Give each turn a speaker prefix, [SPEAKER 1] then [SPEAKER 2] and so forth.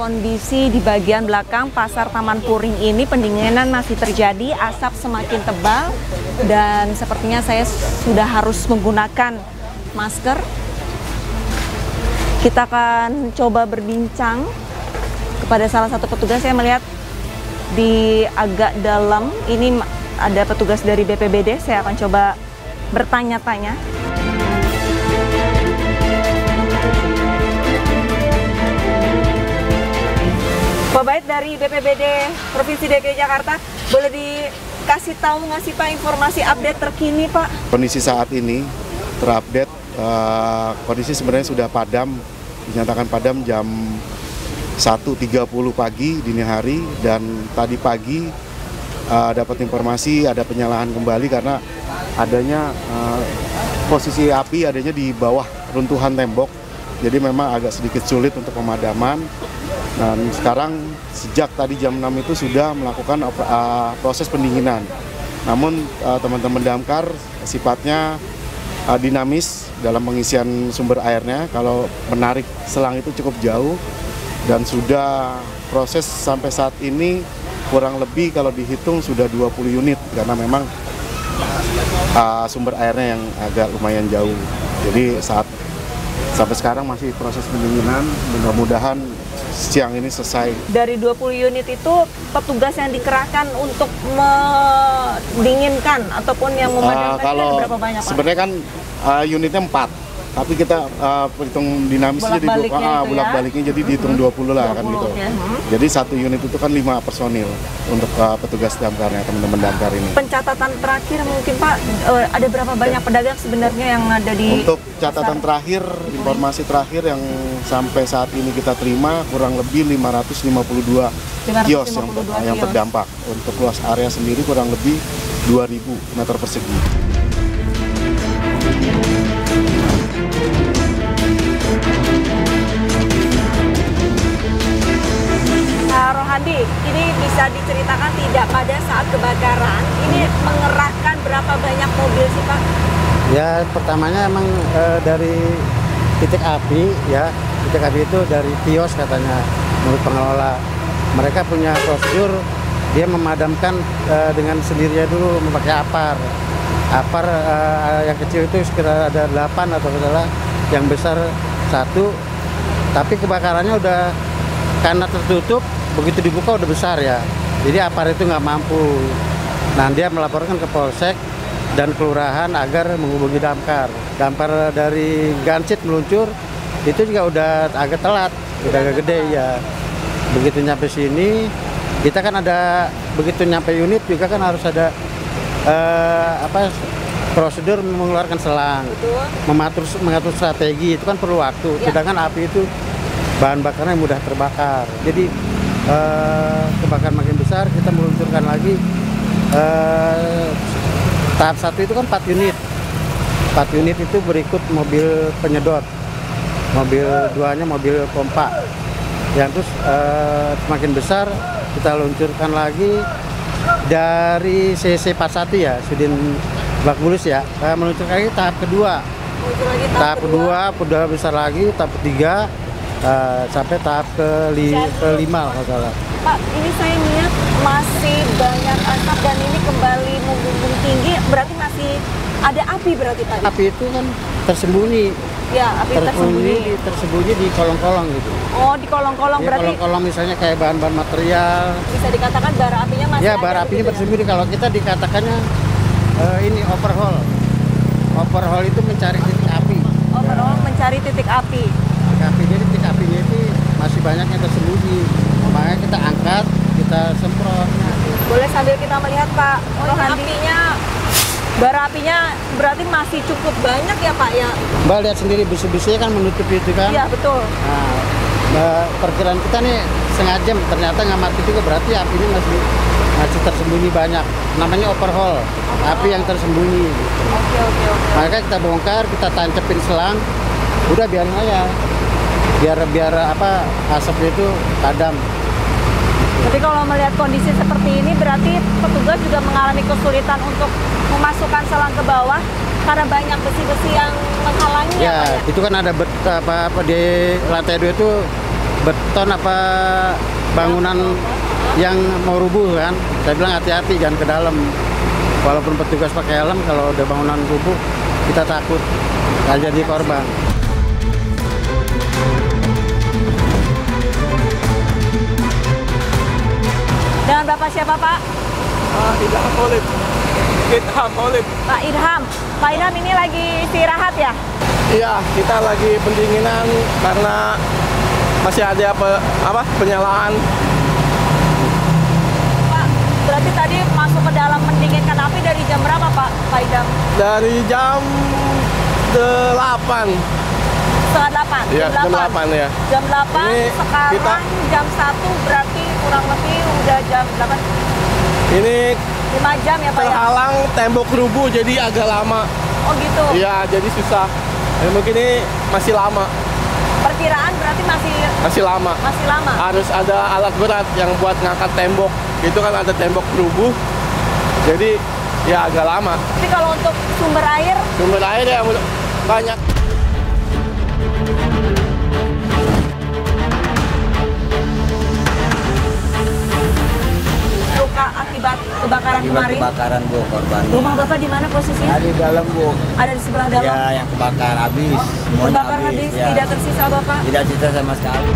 [SPEAKER 1] kondisi di bagian belakang Pasar Taman Puring ini pendinginan masih terjadi, asap semakin tebal dan sepertinya saya sudah harus menggunakan masker. Kita akan coba berbincang kepada salah satu petugas. Saya melihat di agak dalam ini ada petugas dari BPBD. Saya akan coba bertanya-tanya. Pak Bait dari BPBD Provinsi DKI Jakarta, boleh dikasih tahu nggak sih Pak informasi update terkini Pak?
[SPEAKER 2] Kondisi saat ini terupdate, kondisi sebenarnya sudah padam, dinyatakan padam jam 1.30 pagi dini hari, dan tadi pagi dapat informasi ada penyalahan kembali karena adanya posisi api adanya di bawah runtuhan tembok, jadi memang agak sedikit sulit untuk pemadaman. Dan sekarang sejak tadi jam 6 itu sudah melakukan proses pendinginan. Namun teman-teman damkar sifatnya dinamis dalam pengisian sumber airnya. Kalau menarik selang itu cukup jauh, dan sudah proses sampai saat ini kurang lebih kalau dihitung sudah 20 unit karena memang sumber airnya yang agak lumayan jauh. Jadi sampai sekarang masih proses pendinginan, mudah-mudahan siang ini selesai. Dari
[SPEAKER 1] 20 unit itu petugas yang dikerahkan untuk mendinginkan ataupun yang memadamkan
[SPEAKER 2] kalau
[SPEAKER 1] ada berapa banyak Pak?
[SPEAKER 2] Sebenarnya kan unitnya 4, tapi kita hitung dinamisnya jadi bolak-baliknya jadi dihitung 20 lah 20, kan gitu. Ya. Jadi satu unit itu kan 5 personil untuk petugas damkarnya, teman-teman damkar ini.
[SPEAKER 1] Pencatatan terakhir mungkin Pak, ada berapa banyak pedagang sebenarnya yang ada di
[SPEAKER 2] Untuk catatan terakhir, informasi terakhir yang sampai saat ini kita terima kurang lebih 552 kios yang terdampak. Untuk luas area sendiri kurang lebih 2.000 meter persegi.
[SPEAKER 1] Rohandi, ini bisa diceritakan tidak pada saat kebakaran ini mengerahkan berapa banyak mobil sih Pak?
[SPEAKER 3] Ya pertamanya emang dari titik api ya, titik api itu dari kios katanya menurut pengelola. Mereka punya prosedur, dia memadamkan dengan sendirinya dulu memakai apar. Apar yang kecil itu sekitar ada 8 atau salah, yang besar 1. Tapi kebakarannya udah karena tertutup, begitu dibuka udah besar ya, jadi apar itu nggak mampu. Nah dia melaporkan ke Polsek dan kelurahan agar menghubungi damkar. Damkar dari Gansit meluncur itu juga udah agak telat, udah agak gede ya. Begitu nyampe sini, kita kan ada, begitu nyampe unit juga kan harus ada prosedur mengeluarkan selang, mengatur strategi, itu kan perlu waktu. Sedangkan api itu bahan bakarnya mudah terbakar, jadi kebakaran makin besar. Kita meluncurkan lagi tahap 1 itu kan 4 unit. 4 unit itu berikut mobil penyedot, mobil 2-nya mobil pompa. Yang terus semakin besar kita luncurkan lagi dari CC 41 ya, Sudin Lebak Bulus ya, meluncurkan lagi tahap kedua. Tahap kedua udah besar lagi, tahap ketiga sampai tahap kelima kalau salah.
[SPEAKER 1] Pak, ini saya lihat masih banyak asap dan ini kembali membumbung tinggi, berarti masih ada api berarti Pak?
[SPEAKER 3] Api itu kan tersembunyi.
[SPEAKER 1] Ya, api
[SPEAKER 3] tersembunyi di kolong-kolong gitu.
[SPEAKER 1] Oh, di kolong-kolong ya, berarti?
[SPEAKER 3] Kolong-kolong misalnya kayak bahan-bahan material.
[SPEAKER 1] Bisa dikatakan bara apinya masih
[SPEAKER 3] ya,
[SPEAKER 1] ada?
[SPEAKER 3] bara apinya bersembunyi. Kalau kita dikatakannya ini overhaul. Overhaul itu mencari titik api.
[SPEAKER 1] Overhaul mencari titik api.
[SPEAKER 3] Jadi titik apinya itu masih banyak yang tersembunyi, makanya kita angkat, kita semprot.
[SPEAKER 1] Boleh sambil kita melihat Pak Rohandi, bara apinya berarti masih cukup banyak ya Pak ya?
[SPEAKER 3] Mbak lihat sendiri busi-businya kan menutup itu kan?
[SPEAKER 1] Iya betul.
[SPEAKER 3] Nah, perkiraan kita nih setengah jam ternyata nggak mati juga, berarti apinya masih tersembunyi banyak. Namanya overhaul, api yang tersembunyi.
[SPEAKER 1] Oke.
[SPEAKER 3] Makanya kita bongkar, kita tancepin selang, udah biarin aja. Biar asapnya itu padam.
[SPEAKER 1] Tapi kalau melihat kondisi seperti ini berarti petugas juga mengalami kesulitan untuk memasukkan selang ke bawah karena banyak besi-besi yang menghalangi
[SPEAKER 3] ya, itu kan ada di lantai 2 itu beton apa bangunan yang mau rubuh kan. Saya bilang hati-hati, jangan ke dalam. Walaupun petugas pakai helm, kalau udah bangunan rubuh kita takut nggak jadi korban.
[SPEAKER 1] Dengan Bapak siapa, Pak?
[SPEAKER 4] Idham Olip.
[SPEAKER 1] Pak Idham. Pak Idham ini lagi istirahat ya?
[SPEAKER 4] Iya, kita lagi pendinginan karena masih ada penyalaan.
[SPEAKER 1] Pak, berarti tadi masuk ke dalam mendinginkan api dari jam berapa, Pak Idham?
[SPEAKER 4] Dari jam 8.
[SPEAKER 1] Setengah 8?
[SPEAKER 4] Iya, jam 8 ya.
[SPEAKER 1] Jam 8,
[SPEAKER 4] Ini
[SPEAKER 1] sekarang jam 1 berarti kurang lebih udah jam 8.
[SPEAKER 4] Ini
[SPEAKER 1] 5 jam ya, Pak ya?
[SPEAKER 4] terhalang tembok rubuh jadi agak lama.
[SPEAKER 1] Oh gitu?
[SPEAKER 4] Iya, jadi susah. Mungkin ini masih lama.
[SPEAKER 1] Perkiraan berarti
[SPEAKER 4] Masih lama.
[SPEAKER 1] masih lama?
[SPEAKER 4] Harus ada alat berat yang buat ngangkat tembok. Itu kan ada tembok rubuh. Jadi ya agak lama.
[SPEAKER 1] Tapi kalau untuk sumber air?
[SPEAKER 4] Sumber air ya banyak.
[SPEAKER 1] Luka akibat kebakaran kemarin?
[SPEAKER 5] Kebakaran Bu, korban.
[SPEAKER 1] Rumah Bapak di mana posisinya?
[SPEAKER 5] Ada di dalam Bu.
[SPEAKER 1] Ada di sebelah dalam?
[SPEAKER 5] Ya, yang kebakar habis. Semuanya
[SPEAKER 1] Kebakar habis,
[SPEAKER 5] ya.
[SPEAKER 1] tidak tersisa Bapak?
[SPEAKER 5] Tidak sisa sama sekali.